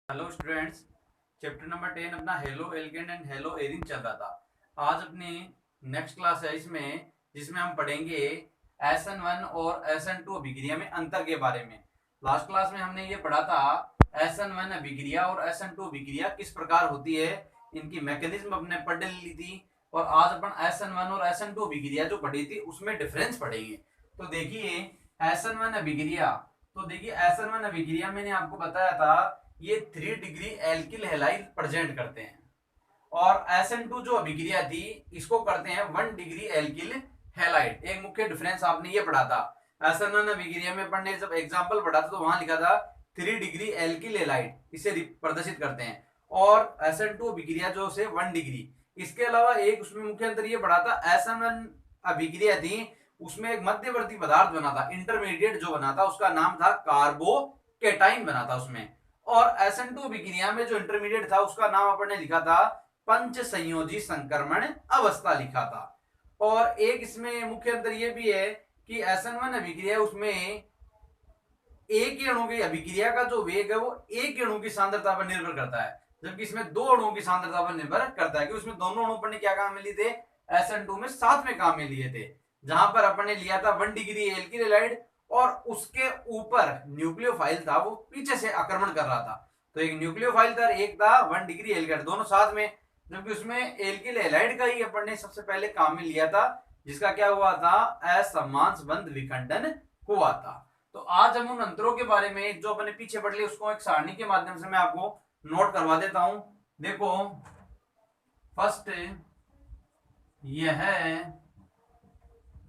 Hello students, chapter number 10 अपना halo alkane and hello Erin चल रहा था। आज अपनी नेक्स्ट क्लास है जिसमें हम पढ़ेंगे SN1 और SN2 अभिक्रिया में अंतर के बारे में। लास्ट क्लास में हमने ये पढ़ा था SN1 अभिक्रिया और SN2 अभिक्रिया किस प्रकार होती है, इनकी मैकेनिज्म अपने पढ़ ली थी। और आज अपन SN1 और SN2 अभिक्रिया जो पढ़ी थी उसमें डिफरेंस पढ़ेंगे। तो देखिए SN1 अभिक्रिया, तो देखिए SN1 अभिक्रिया मैंने आपको बताया था ये 3 डिग्री एल्किल हैलाइड प्रेजेंट करते हैं, और SN2 जो अभिक्रिया थी इसको करते हैं 1 डिग्री एल्किल हैलाइड। एक मुख्य डिफरेंस आपने ये पढ़ा था SN1 अभिक्रिया में, पढ़ने जब एग्जांपल पढ़ा था तो वहां लिखा था 3 डिग्री एल्किल हैलाइड, इसे प्रदर्शित करते हैं। और SN2 अभिक्रिया जो से 1 डिग्री। इसके अलावा एक उसमें मुख्य अंतर ये पढ़ा था SN1 अभिक्रिया थी उसमें एक मध्यवर्ती पदार्थ बना था, इंटरमीडिएट जो बना था उसका नाम था कार्बोकेटाइन बना था उसमें। और SN2 अभिक्रिया में जो इंटरमीडिएट था उसका नाम अपन ने लिखा था पंच संयोजी संक्रमण अवस्था लिखा था। और एक इसमें मुख्य अंतर यह भी है कि SN1 अभिक्रिया उसमें एक ही अणु की अभिक्रिया का जो वेग है वो एक ही अणु की सांद्रता पर निर्भर करता है, जबकि इसमें दो अणुओं की सांद्रता पर निर्भर करता है। कि उसमें दोनों अणु अपन ने क्या काम में लिए थे, SN2 में साथ में काम में लिए थे, जहां पर अपन ने लिया था 1 डिग्री एल्किल हैलाइड और उसके ऊपर न्यूक्लियोफाइल था वो पीछे से आक्रमण कर रहा था। तो एक न्यूक्लियोफाइल था, एक था 1 डिग्री एल्किल, दोनों साथ में। जबकि उसमें एल्किल हैलाइड का ही अपन ने सबसे पहले काम में लिया था, जिसका क्या हुआ था, असमान बंध विखंडन हुआ था। तो आज हम उन अंतरों के बारे में जो अपने पीछे पढ़ लिए उसको एक सारणी के माध्यम से मैं आपको नोट करवा देता हूं। देखो, फर्स्ट यह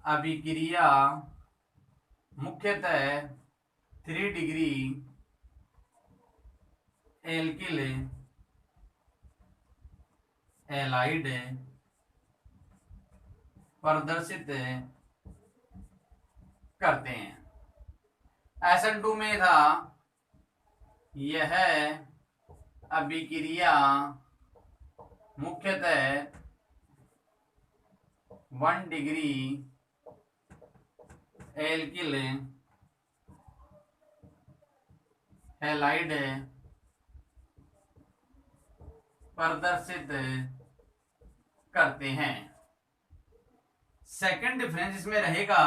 अभिक्रिया मुख्यतः 3 डिग्री एल्किल हैलाइड प्रदर्शित करते हैं। SN2 में था यह अभिक्रिया मुख्यतः 1 डिग्री एल्किल हैलाइड प्रदर्शित करते हैं। सेकंड डिफरेंस इसमें रहेगा,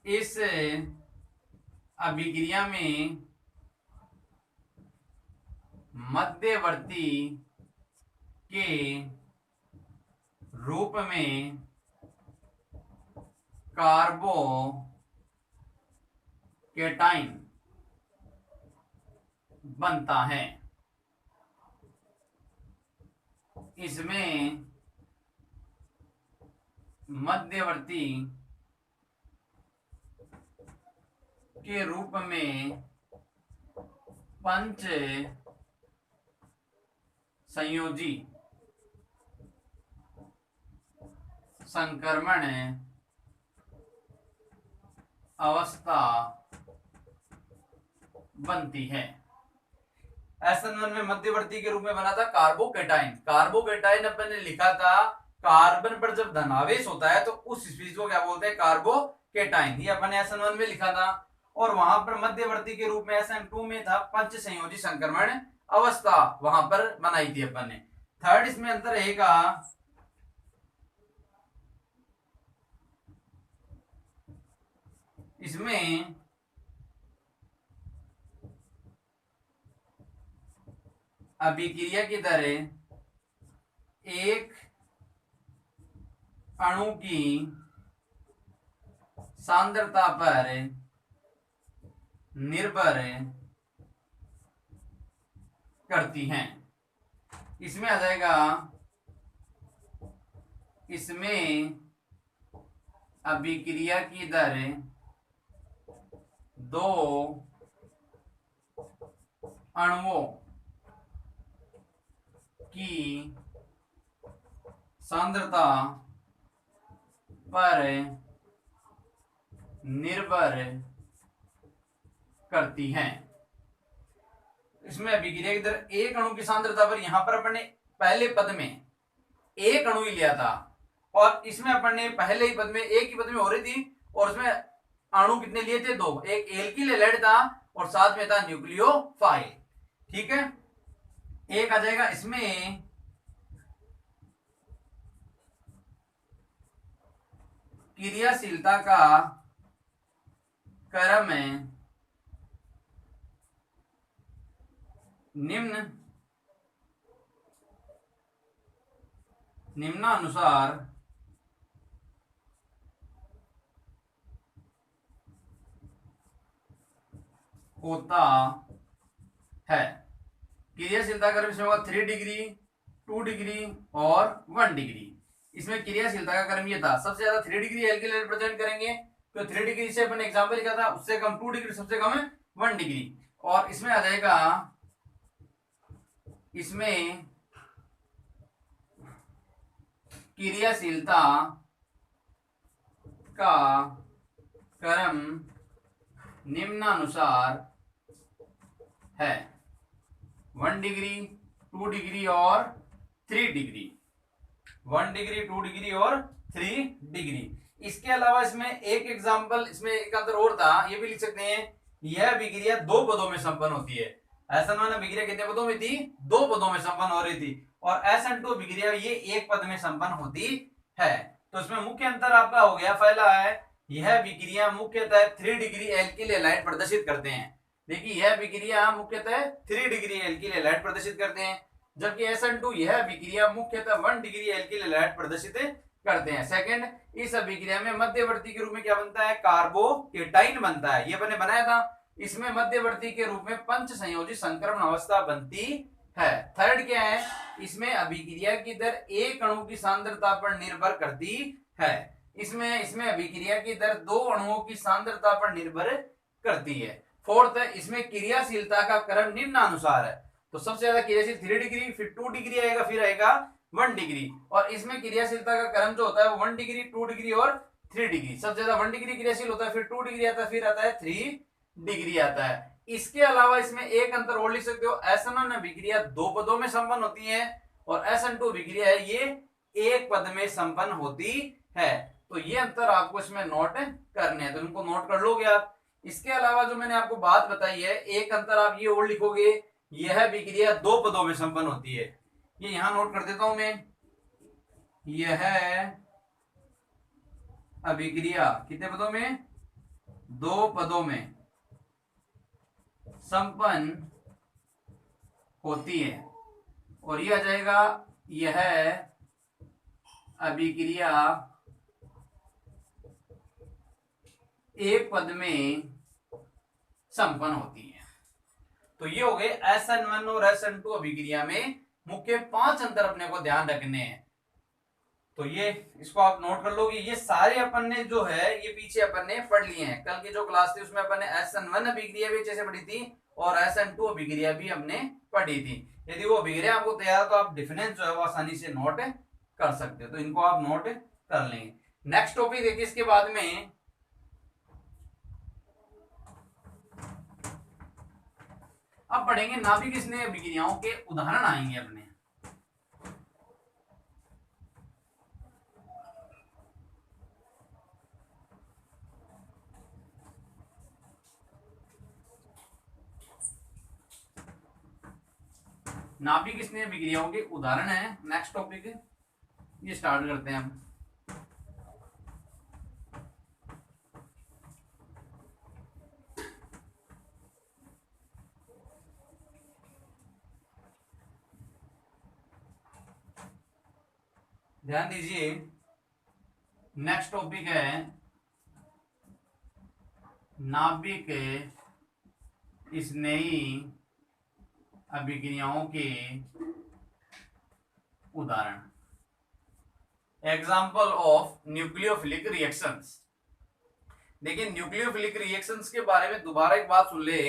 इस अभिक्रिया में मध्यवर्ती के रूप में कार्बोकेटाइन बनता है। इसमें मध्यवर्ती के रूप में पंच संयोजी संक्रमण अवस्था बनती है। SN1 में मध्यवर्ती के रूप में बना था कार्बोकेटाइन। कार्बोकेटाइन अपन ने लिखा था कार्बन पर जब धनावेश होता है तो उस स्पीशीज को क्या बोलते हैं, कार्बोकेटाइन। ये अपन ने SN1 में लिखा था। और वहां पर मध्यवर्ती के रूप में SN2 में था पंच संयोजी संक्रमण अवस्था, वहां पर बनाई थी अपन ने। थर्ड इसमें अंतर रहेगा, इसमें अभिक्रिया की तरह एक अणु की सांद्रता पर निर्भर करती हैं। इसमें आ जाएगा, इसमें अभिक्रिया की दर दो अणुओं की सांद्रता पर निर्भर करती हैं। इसमें अभिक्रिया की दर एक अणु की सांद्रता पर, यहां पर अपन ने पहले पद में एक अणु ही लिया था और इसमें अपन ने पहले ही पद में एक ही पद में हो रही थी और उसमें अणु कितने लिए थे? 2। एक एल्किल हैलाइड था और साथ में था न्यूक्लियोफाइल। ठीक है, एक आ जाएगा इसमें क्रियाशीलता का क्रम निम्नानुसार होता है। क्रियाशीलता क्रम इसमें होगा 3 डिग्री, 2 डिग्री और 1 डिग्री। इसमें क्रियाशीलता का क्रम ये था, सबसे ज्यादा 3 डिग्री एल्किल रिप्रेजेंट करेंगे, तो 3 डिग्री से अपन एग्जांपल लिखा था, उससे कम 2 डिग्री, सबसे कम है 1 डिग्री। और इसमें आ जाएगा, इसमें क्रियाशीलता का क्रम निम्नानुसार है, 1 डिग्री, 2 डिग्री और 3 डिग्री। 1 डिग्री, 2 डिग्री और 3 डिग्री। इसके अलावा इसमें एक एग्जांपल, इसमें एक अंतर और था, ये भी लिख सकते हैं, यह अभिक्रिया 2 पदों में संपन्न होती है। SN1 अभिक्रिया कितने पदों में थी? 2 पदों में संपन्न हो रही थी। और SN2 अभिक्रिया ये 1 पद में संपन्न होती है। तो इसमें मुख्य अंतर आपका हो गया, पहला है यह अभिक्रिया मुख्यतः 3 डिग्री एल्किल हैलाइड प्रदर्शित करते हैं। देखिए, यह अभिक्रिया मुख्यतः 3 डिग्री एल्किल हैलाइड प्रदर्शित करते हैं, जबकि SN2 यह अभिक्रिया मुख्यतः 1 डिग्री एल्किल हैलाइड प्रदर्शित करते हैं। सेकंड, इस अभिक्रिया में मध्यवर्ती के रूप में क्या बनता है? कार्बोकेटाइन बनता है। ये मैंने बनाया था। इसमें मध्यवर्ती के रूप में पंच संयोजी संक्रमण अवस्था बनती है। थर्ड क्या है? इसमें अभिक्रिया की दर एक अणु की सांद्रता पर निर्भर करती है। इसमें अभिक्रिया की दर 2 अणुओं की सांद्रता पर निर्भर करती है। फोर्थ, इसमें क्रियाशीलता का क्रम निम्नानुसार है। तो सबसे ज्यादा क्रियाशील 3 डिग्री, फिर 2 डिग्री आएगा, फिर आएगा 1 डिग्री। और इसमें क्रियाशीलता का क्रम जो होता है वो 1 डिग्री, 2 डिग्री और 3 डिग्री। सबसे ज्यादा 1 डिग्री क्रियाशील होता है, फिर 2 डिग्री आता है, फिर आता है 3 डिग्री आता है। इसके अलावा इसमें एक अंतर और लिख सकते हो, SN1 अभिक्रिया 2 पदों में संपन्न होती है और SN2 अभिक्रिया है ये 1 पद में संपन्न होती है। तो ये अंतर आपको इसमें नोट करने हैं, तो इनको नोट कर लोगे आप। इसके अलावा जो मैंने आपको बात बताई है, एक अंतर आप ये और लिखोगे, यह अभिक्रिया 2 पदों में संपन्न होती है। ये यहां नोट कर देता हूं मैं, यह अभिक्रिया कितने पदों में? 2 पदों में संपन्न होती है। और यह आ जाएगा, यह अभिक्रिया 1 पद में संपन्न होती है। तो ये हो गए SN1 और SN2 अभिक्रिया में मुख्य 5 अंतर अपने को ध्यान रखने हैं। तो ये इसको आप नोट कर लोगे। ये सारे अपन ने जो है ये पीछे अपन ने पढ़ लिए हैं। कल की जो क्लास थी उसमें अपन ने SN1 अभिक्रिया भी अच्छे से पढ़ी थी और SN2 अभिक्रिया भी हमने पढ़ी थी। यदि वो अभिक्रिया आपको तैयार है तो आप डिफरेंस जो है वो आसानी से नोट कर सकते हो। तो इनको आप नोट कर लेंगे। नेक्स्ट टॉपिक देखिए, इसके बाद में अब पढ़ेंगे नाभिक स्नेह अभिक्रियाओं के उदाहरण आएंगे अपने। नाभिक स्नेह अभिक्रियाओं के उदाहरण है नेक्स्ट टॉपिक, ये स्टार्ट करते हैं हम। ध्यान दीजिए, नेक्स्ट टॉपिक है नाभिक स्नेही अभिक्रियाओं के उदाहरण। Example of nucleophilic reactions. देखिए, न्यूक्लियोफिलिक रिएक्शंस के बारे में दोबारा एक बात सुन ले।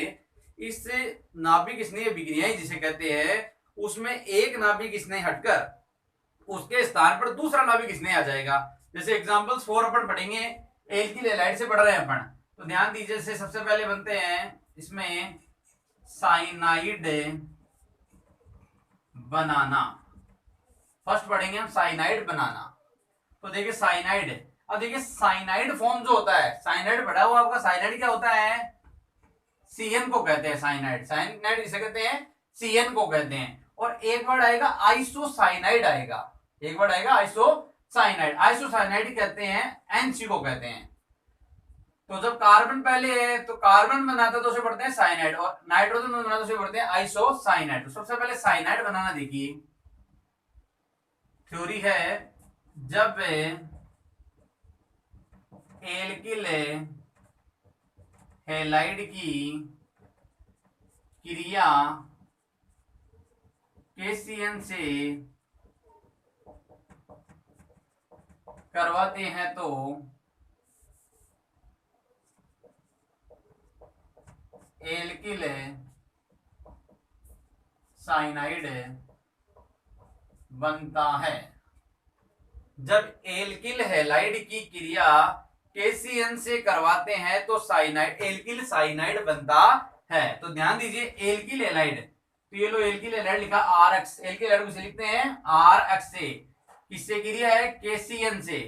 इससे नाभिक स्नेही अभिक्रियाएं जिसे कहते हैं, उसमें एक नाभिक स्नेह हटकर उसके स्थान पर दूसरा नाभिक स्नेह आ जाएगा। जैसे एग्जांपल्स 4 अपन पढ़ेंगे, एल्किल हैलाइड से पढ़ रहे हैं अपन। तो ध्यान दीजिए, जैसे सबसे पहले बनते हैं इसमें साइनाइड बनाना। फर्स्ट पढ़ेंगे हम साइनाइड बनाना। तो देखिए, साइनाइड अब देखिए साइनाइड फॉर्म जो होता है, साइनाइड बढ़ा हुआ आपका साइनाइड क्या होता है, CN को कहते हैं साइनाइड, साइनाइड किसे कहते हैं, CN को कहते हैं। और एक वर्ड आएगा आइसोसाइनाइड आएगा, एक वर्ड आएगा आइसोसाइनाइड, आइसोसाइनाइड कहते हैं NC को कहते हैं। तो जब कार्बन पहले है तो कार्बन बनाता है तो उसे पढ़ते हैं साइनाइड, और नाइट्रोजन बनाता है तो उसे पढ़ते हैं आइसोसाइनाइड। तो सबसे पहले साइनाइड बनाना देखिए, थ्योरी है जब एल्किल हैलाइड की क्रिया KCN से करवाते हैं तो एल्किल साइनाइड बनता है। जब एल्किल हैलाइड की क्रिया KCN से करवाते हैं तो साइनाइड, एल्किल साइनाइड बनता है। तो ध्यान दीजिए एल्किल हैलाइड, तो ये लो एल्किल हैलाइड लिखा RX, एल्किल हैलाइड को लिखते हैं RX से, किससे क्रिया है, KCN से,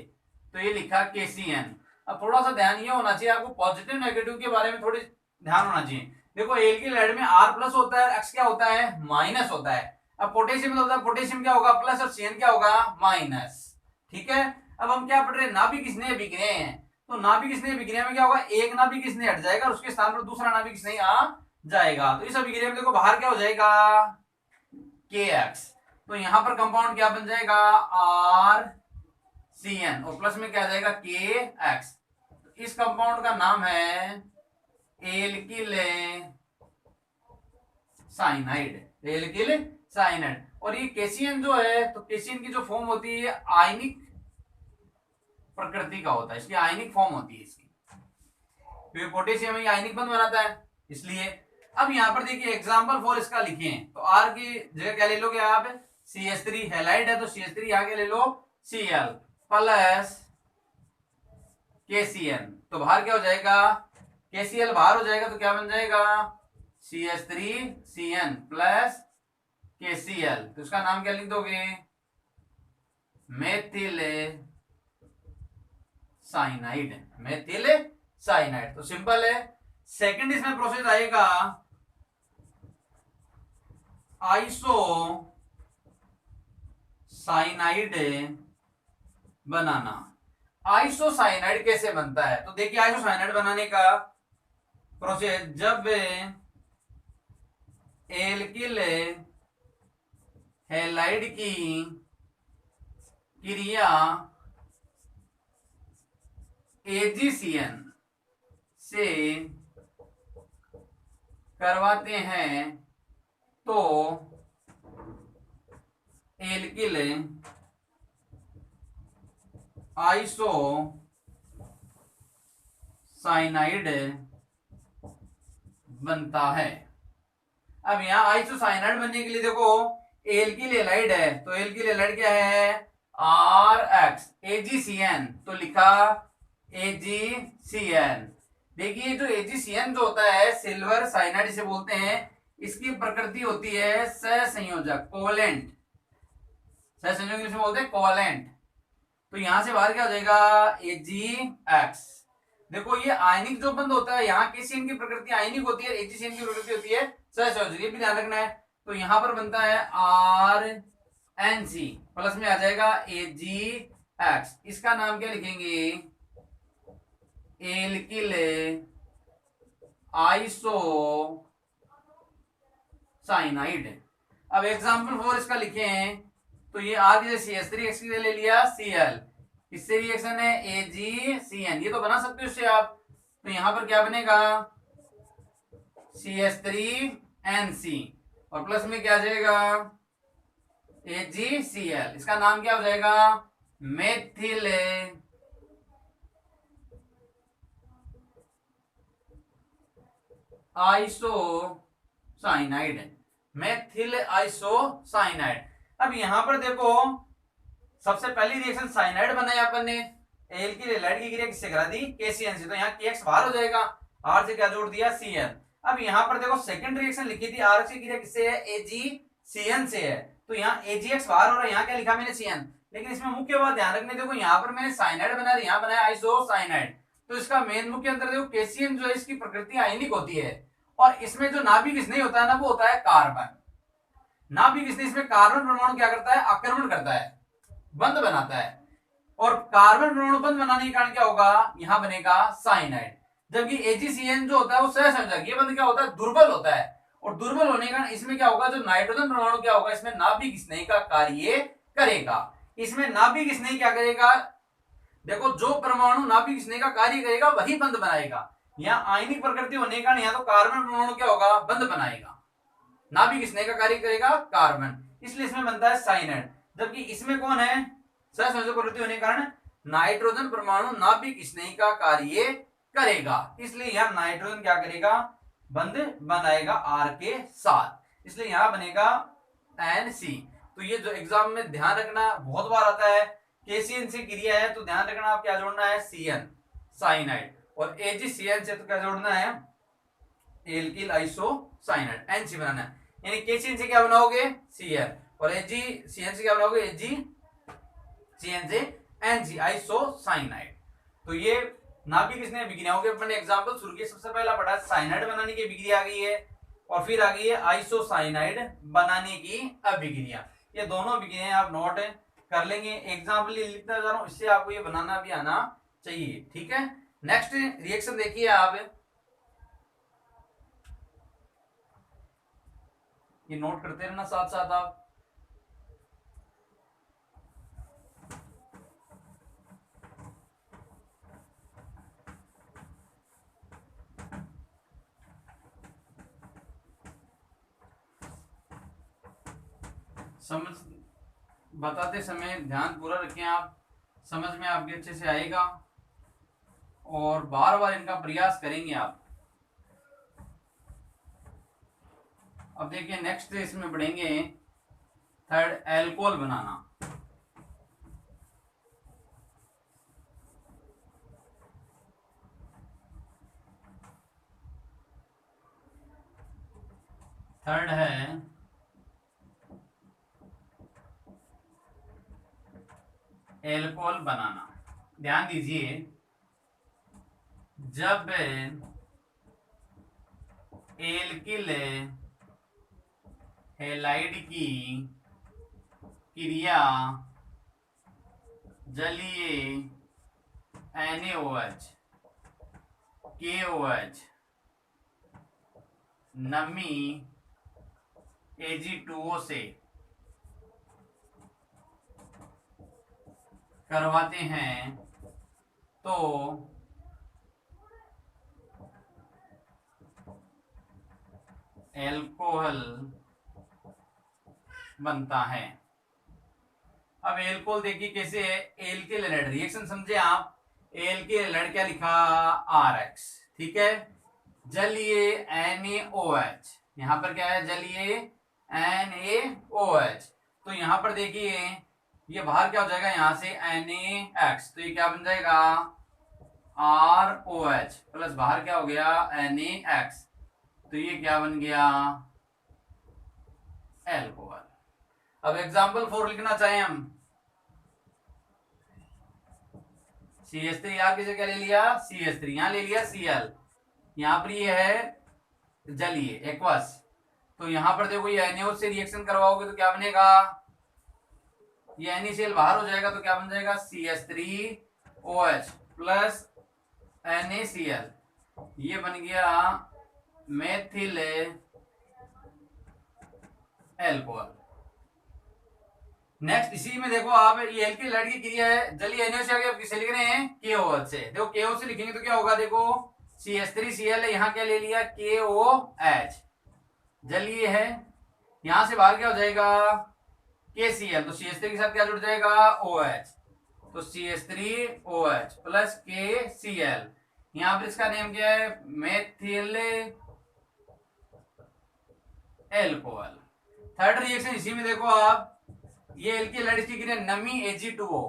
तो ये लिखा KCN। अब थोड़ा सा ध्यान ये होना चाहिए आपको, पॉजिटिव नेगेटिव के बारे में थोड़ी ध्यान होना चाहिए। देखो एल्किल हैलाइड में R प्लस होता है, X क्या होता है, माइनस होता है। अब पोटेशियम में होता है, पोटेशियम क्या होगा, प्लस, और CN क्या होगा, माइनस। ठीक है, अब हम क्या पढ़ रहे हैं, नाभिक स्नेह विक्रिया हैं, तो नाभिक स्नेह विक्रिया में क्या होगा, एक नाभिक स्नेह हट जाएगा और उसके स्थान पर दूसरा नाभिक स्नेह आ जाएगा। तो इस अभिक्रिया में देखो बाहर क्या हो जाएगा, KX, तो यहां पर कंपाउंड क्या बन जाएगा, RCN, और प्लस में क्या आ जाएगा, KX। तो इस कंपाउंड का नाम है एल्किल साइनाइड, एल्किल साइनाइड। और ये KCN जो है, तो KCN की जो फॉर्म होती है आयनिक प्रकृति का होता है, इसकी आयनिक फॉर्म होती है इसकी, क्योंकि पोटेशियम ये आयनिक बंध बनाता है इसलिए। अब यहां पर देखिए एग्जांपल फॉर इसका लिखे, तो R की जगह क्या ले लोगे आप, CH3 हैलाइड है तो CH3 आगे ले लो Cl प्लस KCN, तो बाहर क्या हो जाएगा, KCl बाहर हो जाएगा तो क्या बन जाएगा, CH3CN प्लस KCl, तो इसका नाम क्या लिख दोगे, मेथिल साइनाइड, मेथिल साइनाइड। तो सिंपल है। सेकंड इसमें प्रोसेस आएगा आइसो साइनाइड बनाना। आइसो साइनाइड कैसे बनता है, तो देखिए आइसो साइनाइड बनाने का प्रोसेस, जब एल्किल हैलाइड की क्रिया AgCN से करवाते हैं तो एल्किल आइसो साइनाइड बनता है। अब यहां आइसो साइनाइड बनने के लिए देखो एल्किल हैलाइड है, तो एल्किल हैलाइड क्या है, RX, AgCN, तो लिखा AgCN। देखिए जो AgCN जो होता है सिल्वर साइनाइड इसे बोलते हैं, इसकी प्रकृति होती है सहसंयोजक, कोवेलेंट, सहसंयोजक इसे बोलते हैं कोवेलेंट। तो यहां से बाहर क्या हो जाएगा, AgX। देखो ये आयनिक जो बंध होता है, यहाँ KCN की प्रकृति आयनिक होती है, AgCN की प्रकृति होती है सहसंयोजक, ये भी ध्यान रखना है। तो यहां पर बनता है RNC, प्लस में आ जाएगा AgX, इसका नाम क्या लिखेंगे, एल्किल आइसो साइनाइड। अब एग्जांपल फॉर इसका लिखे हैं, तो ये R की CH3X की ले लिया Cl, इससे रिएक्शन है AgCN, ये तो बना सकते हो इससे आप। तो यहां पर क्या बनेगा, CH3NC, और प्लस में क्या आ जाएगा, AgCl, इसका नाम क्या हो जाएगा, मेथिल आइसोसाइनाइड, मेथिल आइसोसाइनाइड। अब यहां पर देखो सबसे पहली रिएक्शन साइनाइड बनाया अपन ने, एल्किल हैलाइड की क्रिया किससे करा दी, KCN से, तो यहाँ KX बाहर हो जाएगा, R से क्या जोड़ दिया, CN। अब यहां पर देखो सेकंड रिएक्शन लिखी थी, RX की क्रिया किससे है, AgCN से है, तो यहाँ AgX बाहर हो रहा है, यहाँ क्या लिखा मैंने, CN, लेकिन इसमें मुख्य बात ध्यान रखनी, देखो यहाँ पर मैंने साइनाइड बना दिया, यहाँ बनाया आइसोसाइनाइड। तो इसका मेन मुख्य अंतर देखो, केसीएन जो है इसकी प्रकृति आयनिक होती है, और इसमें जो नाभिक स्नेही होता है ना, वो होता है कार्बन। नाभिक स्नेही इसमें कार्बन परमाणु क्या करता है, आक्रमण करता है, बंध बनाता है, और कार्बन परमाणु बंध बनाने के कारण क्या होगा, यहां बनेगा साइनाइड। जबकि एजीसीएन जो होता है वो सहसंयोजक, ये बंध क्या होता है, दुर्बल होता है, और दुर्बल होने के कारण इसमें क्या होगा, जो नाइट्रोजन परमाणु क्या होगा, इसमें नाभिक स्नेही का कार्य करेगा। इसमें नाभिक स्नेही क्या करेगा, देखो जो परमाणु नाभिक स्नेही का कार्य करेगा वही बंध बनाएगा। यहाँ आयनिक प्रकृति होने के कारण यहाँ तो कार्बन परमाणु क्या होगा, बंध बनाएगा, नाभिक स्नेह का कार्य करेगा कार्बन, इसलिए इसमें बनता है साइनाइड। जबकि इसमें कौन है, सहसंयोजक प्रवृत्ति होने के कारण नाइट्रोजन परमाणु नाभिक स्नेह का कार्य करेगा, इसलिए यहां नाइट्रोजन क्या करेगा, बंध बनाएगा आर के साथ, इसलिए यहां बनेगा NC। तो ये जो एग्जाम में ध्यान रखना बहुत बार आता है, KCN से क्रिया है तो ध्यान रखना आप क्या जोड़ना है, CN साइनाइड, और AgCN से तो क्या जोड़ना है, एल्किल आइसोसाइनाइड, NC बनाना है। यानी KCN से क्या बनाओगे, Cl, और AgCN से क्या बनाओगे, AgCN से NC आइसोसाइनाइड। तो ये नाभिक स्नेह अभिक्रियाओं के अपने एग्जांपल शुरू किए। सबसे पहला पढ़ा साइनाइड बनाने की अभिक्रिया आ गई है, और फिर आ गई है आइसोसाइनाइड बनाने की अभिक्रिया। ये दोनों अभिक्रियाएं आप नोट कर लेंगे, एग्जाम्पल लिखता जा रहा हूं, इससे आपको ये बनाना भी आना चाहिए, ठीक है। नेक्स्ट रिएक्शन देखिए आप, ये नोट करते रहना साथ साथ आप। समझ बताते समय ध्यान पूरा रखें आप, समझ में आपके अच्छे से आएगा, और बार बार इनका प्रयास करेंगे आप। अब देखिए नेक्स्ट इसमें पढ़ेंगे थर्ड, एल्कोहल बनाना। थर्ड है एल्कोहल बनाना। ध्यान दीजिए, जब एल्किल हैलाइड की क्रिया जलीय NaOH KOH नमी Ag2O से करवाते हैं तो एल्कोहल बनता है। अब एल्कोहल देखिए कैसे है, एल्किल हैलाइड रिएक्शन समझे आप, एल्किल हैलाइड क्या लिखा, RX, ठीक है, जलीय NaOH, यहां पर क्या है, जलीय NaOH। तो यहां पर देखिए ये बाहर क्या हो जाएगा, यहां से NaX, तो ये क्या बन जाएगा, ROH प्लस बाहर क्या हो गया, NaX, तो ये क्या बन गया, एल्कोहल। अब एग्जाम्पल 4 लिखना चाहें हम, CH3 यहां की जगह ले लिया CH3, यहां ले लिया Cl, यहां पर ये है जलीय एक्वस, तो यहां पर देखो ये NaOH से रिएक्शन करवाओगे तो क्या बनेगा, ये NaCl बाहर हो जाएगा तो क्या बन जाएगा, CH3OH प्लस NaCl, ये बन गया मेथिल एल्कोहल। नेक्स्ट इसी में देखो आप, ये एल्किल हैलाइड की क्रिया है, जलीय NaOH से आगे आप किसे लिख रहे हैं, KOH से। देखो KOH से लिखेंगे तो क्या होगा, देखो CH3Cl है, यहाँ क्या ले लिया, KOH, जलीय है, यहां से बाहर क्या हो जाएगा, KCl, तो CH3 के साथ क्या जुड़ जाएगा, OH, तो CH3OH प्लस KCl, यहां पर इसका नेम क्या है, मेथिल एल्कोहल। थर्ड रिएक्शन इसी में देखो आप, ये एल्किल हैलाइड की क्रिया नमी Ag2O,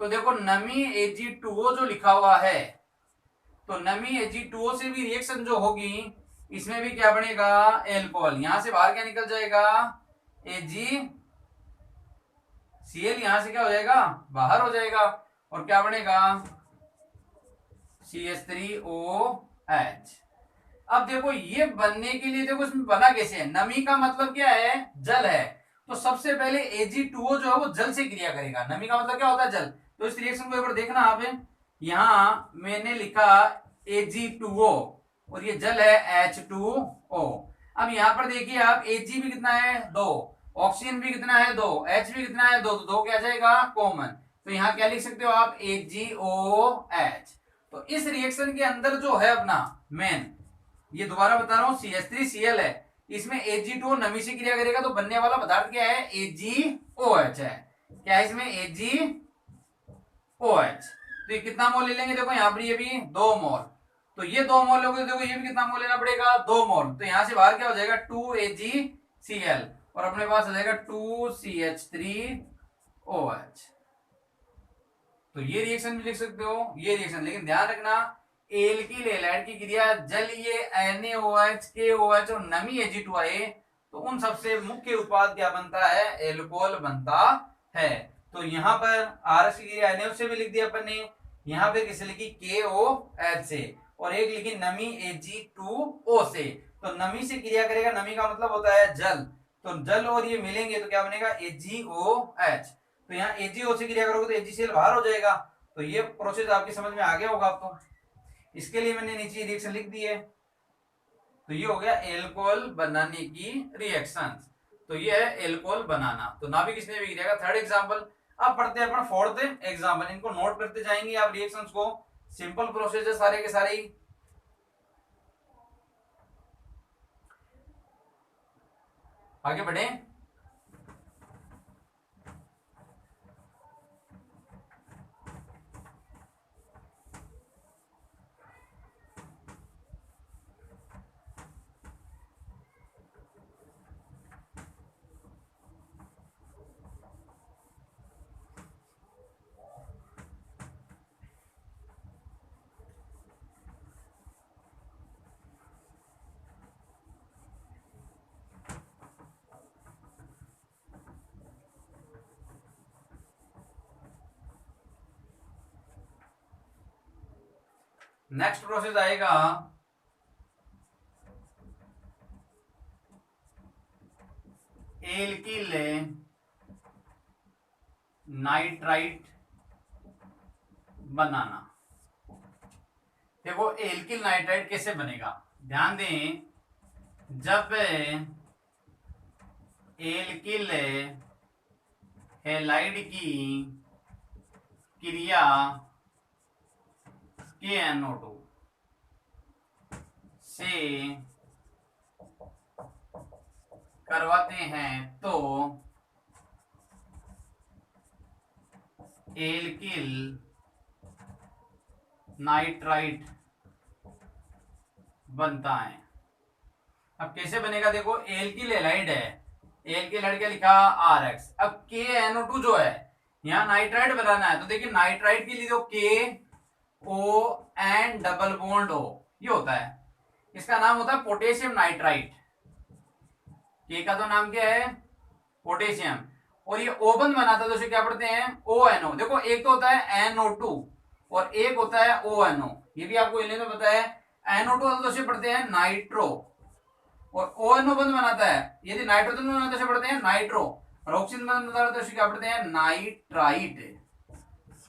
तो देखो नमी Ag2O जो लिखा हुआ है, तो नमी Ag2O से भी रिएक्शन जो होगी इसमें भी क्या बनेगा, एल्कोहल, यहां से बाहर क्या निकल जाएगा, Cl यहां से क्या हो जाएगा, बाहर हो जाएगा, और क्या बनेगा CH3OH। अब देखो ये बनने के लिए देखो इसमें बना कैसे है, नमी का मतलब क्या है, जल है। तो सबसे पहले Ag2O जो है वो जल से क्रिया करेगा। नमी का मतलब क्या होता है, जल। तो इस रिएक्शन को एक बार देखना आप, यहां मैंने लिखा Ag2O और ये जल है H2O। अब यहां पर देखिए आप, Ag भी कितना है 2, ऑक्सीजन भी कितना है 2, H भी कितना है 2, तो 2 क्या जाएगा कॉमन। तो यहां क्या लिख सकते हो आप, AgOH। तो इस रिएक्शन के अंदर जो है अपना मेन, ये दोबारा बता रहा हूं, CH3Cl है, इसमें Ag2O नमी से क्रिया करेगा, तो बनने वाला पदार्थ क्या है, AgOH है। क्या है इसमें, AgOH। तो ये कितना मोल ले लेंगे, देखो यहाँ पर ये भी 2 मोल, तो ये 2 मोल लोगे, देखो ये भी कितना मोल लेना पड़ेगा, 2 मोल। तो यहां से बाहर क्या हो जाएगा 2AgCl, और अपने पास आ जाएगा 2CH3OH। तो ये रिएक्शन भी लिख सकते हो, ये रिएक्शन। लेकिन ध्यान रखना, एल्किल हैलाइड की क्रिया जलीय NaOH KOH और नमी Ag2 आए, तो उन सबसे मुख्य उत्पाद क्या बनता है, एल्कोहल बनता है। तो यहाँ पर RS की क्रिया Na से भी लिख दिया अपन ने, यहाँ पे किसे लिखी, KOH से, और एक लिखी नमी Ag2O से। तो नमी से क्रिया करेगा, नमी का मतलब होता है जल, तो जल और ये मिलेंगे तो क्या बनेगा, AgOH। तो यहाँ AgO से क्रिया करोगे तो AgCl बाहर हो जाएगा। तो ये प्रोसेस आपकी समझ में आ गया होगा आपको, इसके लिए मैंने नीचे रिएक्शन लिख दी है। तो ये हो गया एल्कोहल बनाने की रिएक्शन। तो ये है एल्कोहल बनाना। तो नाभिक स्नेह विक्रिया का थर्ड एग्जांपल। अब पढ़ते हैं अपन फोर्थ एग्जांपल, इनको नोट करते जाएंगे आप रिएक्शंस को, सिंपल प्रोसेस है सारे के सारे ही। आगे बढ़े। नेक्स्ट प्रोसेस आएगा एल्किल नाइट्राइट बनाना। देखो एल्किल नाइट्राइट कैसे बनेगा, ध्यान दें, जब एल्किल हैलाइड की क्रिया KNO2 से करवाते हैं तो एल्किल नाइट्राइट बनता है। अब कैसे बनेगा, देखो एल्किल हैलाइड है, एल्किल हैलाइड क्या लिखा RX। अब KNO2 जो है, यहाँ नाइट्राइट बनाना है, तो देखिए नाइट्राइट के लिए तो KO डबल बॉन्ड O ये होता है, इसका नाम होता है पोटेशियम नाइट्राइट। के का तो नाम क्या है, पोटेशियम, और ये O बंद बनाता है, तो इसे क्या पढ़ते हैं ONO। देखो एक तो होता है NO2 और एक होता है ONO, ये भी आपको इन्हें तो पता है। NO2 तो इसे पढ़ते हैं नाइट्रो, और ONO बंद बनाता है, यदि नाइट्रोजन बनाता है तो इसे पढ़ते हैं नाइट्रो, और ऑक्सीजन बंद बनाता है तो इसे क्या पढ़ते हैं नाइट्राइट।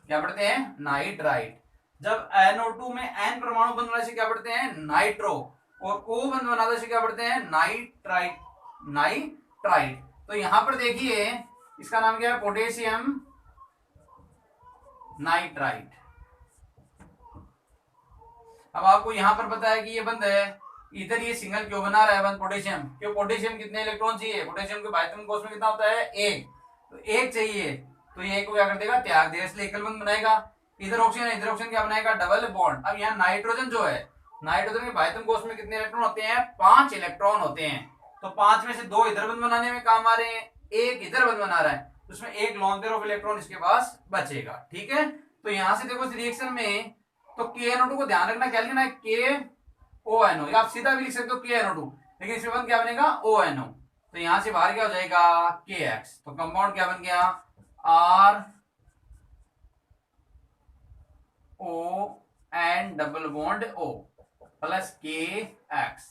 क्या पढ़ते हैं नाइट्राइट। जब NO2 में N परमाणु बंद बनाने से क्या पढ़ते हैं नाइट्रो, और O बंद बनाने से क्या पढ़ते हैं नाइट्राइट, नाइट्राइट। तो यहां पर देखिए इसका नाम क्या है, पोटेशियम नाइट्राइट। अब आपको यहां पर पता है कि ये बंद है, इधर ये सिंगल क्यों बना रहा है बंद, पोटेशियम, क्यों, पोटेशियम कितने इलेक्ट्रॉन चाहिए, पोटेशियम के बाह्यतम कोश में कितना होता है 1, तो 1 चाहिए, तो ये को क्या कर देगा, त्याग देगा, इसलिए एकल बंद बनाएगा। इधर ऑक्सीजन, इधर ऑक्सीजन क्या बनाएगा, डबल बॉन्ड। अब यहाँ नाइट्रोजन जो है, नाइट्रोजन के बाह्यतम कोश में कितने इलेक्ट्रॉन होते हैं, 5 इलेक्ट्रॉन होते हैं, तो 5 में से 2 इधर बंद बनाने में काम आ रहे हैं, 1 इधर बंद बना रहा है, उसमें एक लोन पेयर ऑफ इलेक्ट्रॉन इसके पास बचेगा। ठीक है, तो यहां से देखो इस रिएक्शन में, तो KNO2 को ध्यान रखना, क्या लिखना है KONO, या आप सीधा भी लिख सकते हो KNO2, लेकिन इसमें बन क्या बनेगा ONO। तो यहां से बाहर क्या हो जाएगा KX, तो कंपाउंड क्या बन गया R O N double bond O plus K X,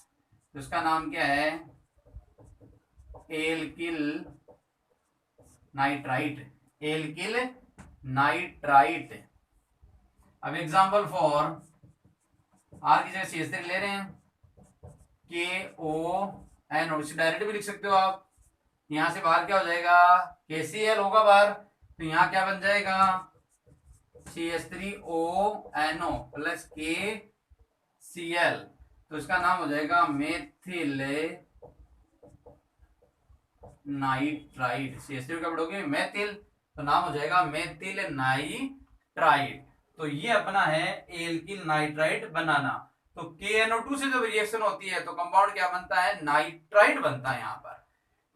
तो इसका नाम क्या है, एल्किल नाइट्राइट, एल्किल नाइट्राइट। अब एग्जांपल फॉर आर की जगह CH3 ले रहे हैं, KONO, इसे डायरेक्ट भी लिख सकते हो आप। यहां से बाहर क्या हो जाएगा, KCl होगा बाहर, तो यहां क्या बन जाएगा, CH3ONO प्लस KCl, तो इसका नाम हो जाएगा मेथिल नाइट्राइट। CH3 क्या पढ़ोगे, मेथिल, तो नाम हो जाएगा मेथिल नाइट्राइट। तो ये अपना है एल्किल नाइट्राइट बनाना। तो KNO2 से जब रिएक्शन होती है तो कंपाउंड क्या बनता है, नाइट्राइट बनता है यहां पर।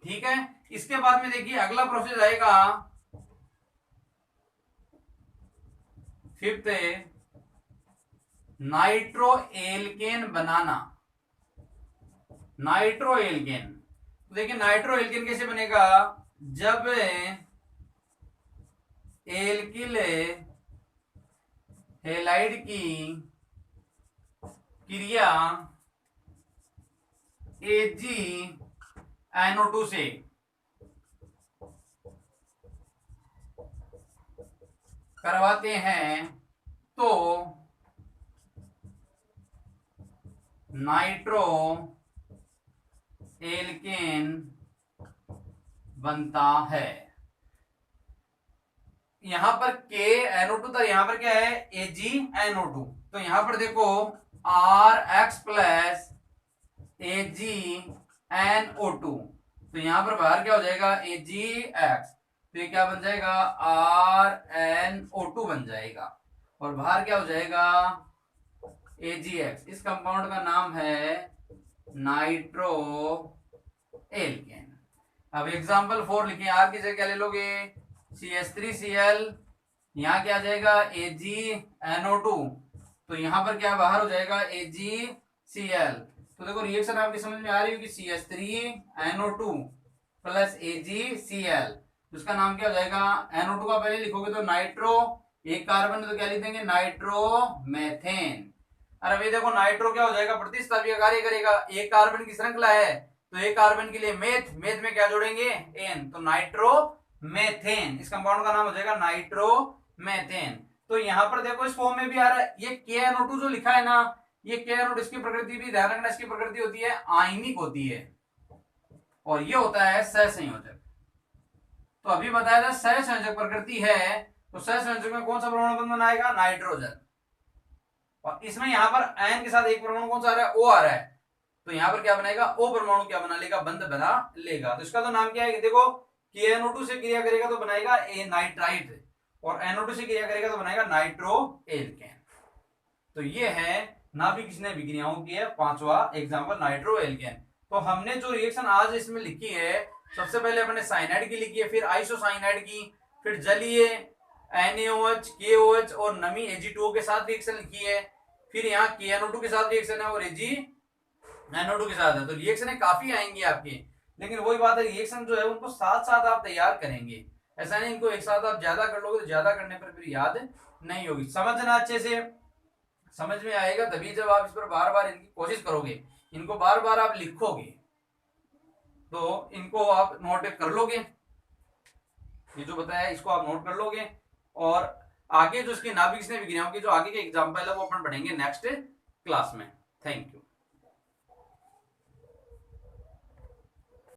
ठीक है, इसके बाद में देखिए अगला प्रोसेस आएगा, फिफ्थ, नाइट्रो एल्केन बनाना। नाइट्रो एल्केन, तो देखिए नाइट्रो एल्केन कैसे बनेगा, जब एल्किल हैलाइड की क्रिया AgNO2 से करवाते हैं तो नाइट्रो एल्केन बनता है। यहां पर KNO2 था, यहां पर क्या है, AgNO2, तो यहां पर देखो RX प्लस AgNO2, तो यहां पर बाहर क्या हो जाएगा, AgX, तो ये क्या बन जाएगा, RNO2 बन जाएगा, और बाहर क्या हो जाएगा, AgX। इस कंपाउंड का नाम है नाइट्रो एल्केन। अब एग्जांपल 4 लिखें, आर की जगह क्या ले लोगे, CH3Cl, यहां क्या आ जाएगा, AgNO2, तो यहां पर क्या बाहर हो जाएगा, AgCl। तो देखो रिएक्शन आपकी समझ में आ रही होगी, CH3NO2 प्लस AgCl, तो इसका नाम क्या हो जाएगा, NO2 का पहले लिखोगे तो नाइट्रो, एक कार्बन तो क्या लिख देंगे, नाइट्रोमेथेन। और अभी देखो नाइट्रो क्या हो जाएगा, प्रतिस्थापी कार्य करेगा, एक कार्बन की श्रृंखला है तो एक कार्बन के लिए मेथ, मेथ में क्या जोड़ेंगे, एन, तो नाइट्रोमेथेन, इस कंपाउंड का नाम हो जाएगा नाइट्रोमेथेन। तो यहां पर देखो इस फॉर्म में भी आ रहा है, ये KNO2 जो लिखा है ना, ये KNO2, इसकी प्रकृति भी ध्यान रखना, इसकी प्रकृति होती है आयनिक होती है, और ये होता है सहसंयोजक। तो अभी बताया था सहसंयोजक प्रकृति है, तो सहसंयोजक में कौन सा परमाणु बंधन आएगा, नाइट्रोजन, और इसमें यहां पर आयन के साथ एक परमाणु कौन सा आ रहा है, O आ रहा है, तो यहां पर क्या बनेगा, O परमाणु क्या बना लेगा, बंध बना लेगा। तो इसका तो नाम क्या है, देखो KNO2 से क्रिया करेगा तो बनाएगा ए नाइट्राइट, और NO2 से क्रिया करेगा तो बनाएगा नाइट्रो एल्केन। तो ये है नाभिक स्नेह विक्रियाओं की है पांचवा एग्जांपल, नाइट्रो एल्केन। तो हमने जो रिएक्शन आज इसमें लिखी है, सबसे पहले अपने साइनाइड की लिखी है, फिर आइसोसाइनाइड की, फिर जलीय NaOH, KOH और नमी Ag2O के साथ रिएक्शन लिखी है, फिर यहाँ KNO2 के साथ रिएक्शन है और AgNO2 के साथ है। तो रिएक्शन काफी आएंगी आपके, लेकिन वही बात है, रिएक्शन जो है उनको साथ साथ आप तैयार करेंगे, ऐसा नहीं इनको एक साथ आप ज्यादा कर लोगे तो ज्यादा करने पर फिर याद नहीं होगी। समझना, अच्छे से समझ में आएगा तभी जब आप इस पर बार बार इनकी कोशिश करोगे, इनको बार बार आप लिखोगे तो इनको आप नोट कर लोगे, ये जो बताया इसको आप नोट कर लोगे, और आगे जो इसकी नाभिक स्नेह विक्रियाओं की जो आगे के एग्जांपल है वो अपन पढ़ेंगे नेक्स्ट क्लास में। Thank you.